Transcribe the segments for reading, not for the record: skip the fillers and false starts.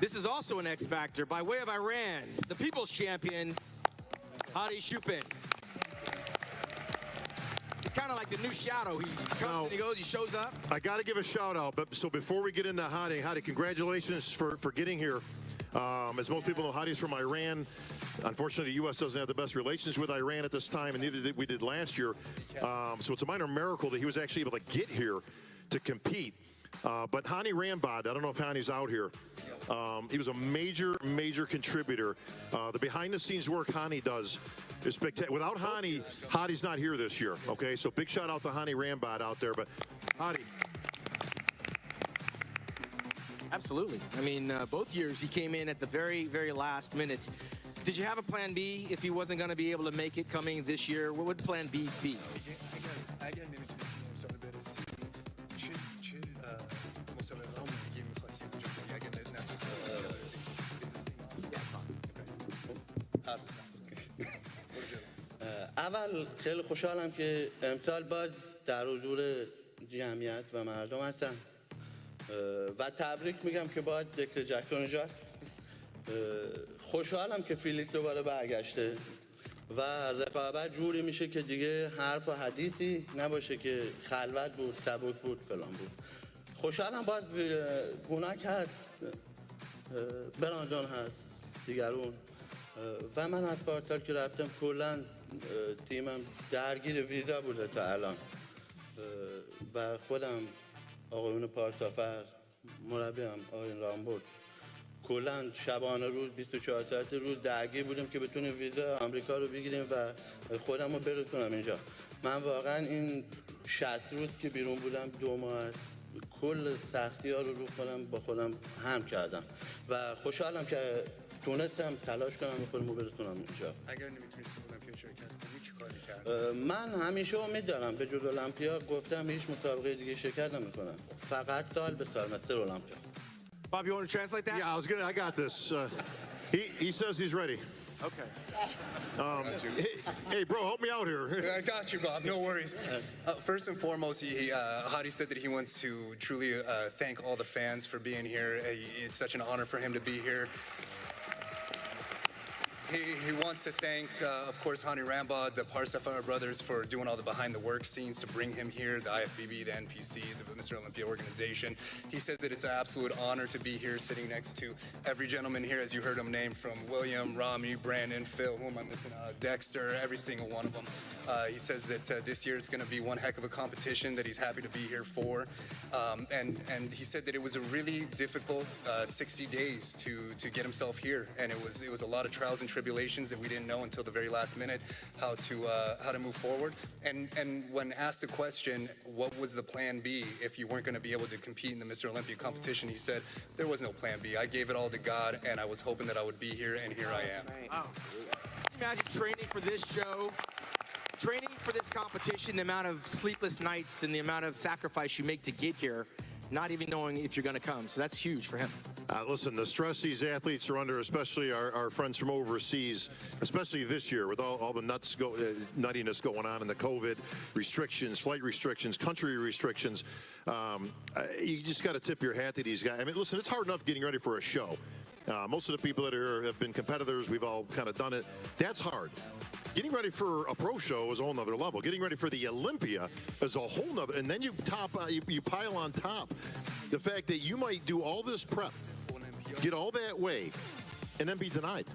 This is also an X Factor by way of Iran, the people's champion, Hadi Choopan. It's kind of like the new Shadow. He comes and he goes, he shows up. I got to give a shout out, but so before we get into Hadi, congratulations for getting here. As most people know, Hadi's from Iran. Unfortunately, the U.S. doesn't have the best relations with Iran at this time, and neither did we did last year. So it's a minor miracle that he was actually able to get here to compete. But Hani Rambod, I don't know if Hani's out here. He was a major contributor. The behind-the-scenes work Hani does is spectacular. Without Hani, Hadi's not here this year. Okay, so big shout out to Hani Rambod out there. But Hadi. Absolutely. I mean, both years he came in at the very last minutes. Did you have a plan B if he wasn't going to be able to make it coming this year? What would plan B be? اول خیلی خوشحالم که امسال باز در حضور جمعیت و مردم هستم و تبریک میگم که باز دکتر جکسون جان خوشحالم که فیلیکس دوباره برگشته و رقابت جوری میشه که دیگه حرف و حدیثی نباشه که خلوت بود، سبک بود، فلان بود. خوشحالم باز گوناک هست، برانجان هست، دیگرون و من از پارسال که رفتم کلا تیمم درگیر ویزا بوده تا الان و خودم آقایون پارسافر مربیم آقایون رامبود کلا شبانه روز 24 ساعت روز درگیر بودیم که بتونیم ویزا آمریکا رو بگیریم و خودم رو برسونم اینجا. من واقعا این 60 روز که بیرون بودم 2 ماه است کل سختی ها رو خودم با خودم هم کردم و خوشحالم که تونستم تلاش کنم و خودمو برسونم اینجا. اگر نمیتونستی المپیا شرکت کنی چی کاری کردی؟ من همیشه امید دارم به جز المپیا گفتم هیچ مسابقه دیگه شرکت نمیکنم. فقط سال به سال مثل المپیا. Bob, you want to translate that? Yeah, I got this. He says he's ready. Okay. Hey, bro, help me out here. I got you, Bob. No worries. First and foremost, Hadi said that he wants to truly thank all the fans for being here. It's such an honor for him to be here. He wants to thank, of course, Hani Rambod, the Parsafar brothers, for doing all the behind-the-work scenes to bring him here, the IFBB, the NPC, the Mr. Olympia organization. He says that it's an absolute honor to be here sitting next to every gentleman here, as you heard him name, from William, Rami, Brandon, Phil, who am I missing, Dexter, every single one of them. He says that this year it's going to be one heck of a competition that he's happy to be here for. And he said that it was a really difficult 60 days to get himself here. And it was a lot of trials and tribulations that we didn't know until the very last minute how to move forward. And when asked the question, what was the plan B if you weren't going to be able to compete in the Mr. Olympia competition, he said, there was no plan B. I gave it all to God, and I was hoping that I would be here, and here I am. Wow. Imagine training for this show, training for this competition, the amount of sleepless nights and the amount of sacrifice you make to get here, not even knowing if you're going to come. So that's huge for him. Listen, the stress these athletes are under, especially our friends from overseas, especially this year with all the nuttiness going on in the COVID restrictions, flight restrictions, country restrictions. You just got to tip your hat to these guys. I mean, listen, it's hard enough getting ready for a show. Most of the people that are here have been competitors. We've all kind of done it. That's hard. Getting ready for a pro show is a whole nother level. Getting ready for the Olympia is a whole nother, and then you pile on top the fact that you might do all this prep, get all that way, and then be denied.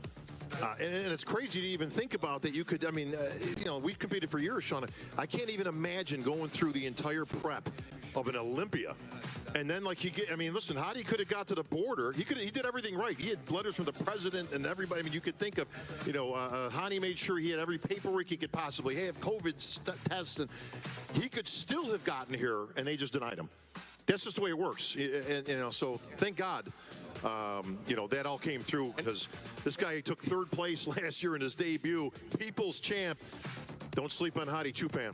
And it's crazy to even think about that you could, I mean, you know, we've competed for years, Sean. I can't even imagine going through the entire prep of an Olympia. And then, like, I mean, listen, Hadi could have got to the border. He did everything right. He had letters from the president and everybody. I mean, you could think of, you know, Hadi made sure he had every paperwork he could possibly have, COVID tests, and he could still have gotten here, and they just denied him. That's just the way it works. And you know, so thank God, you know, that all came through, because this guy took 3rd place last year in his debut, people's champ. Don't sleep on Hadi Choopan.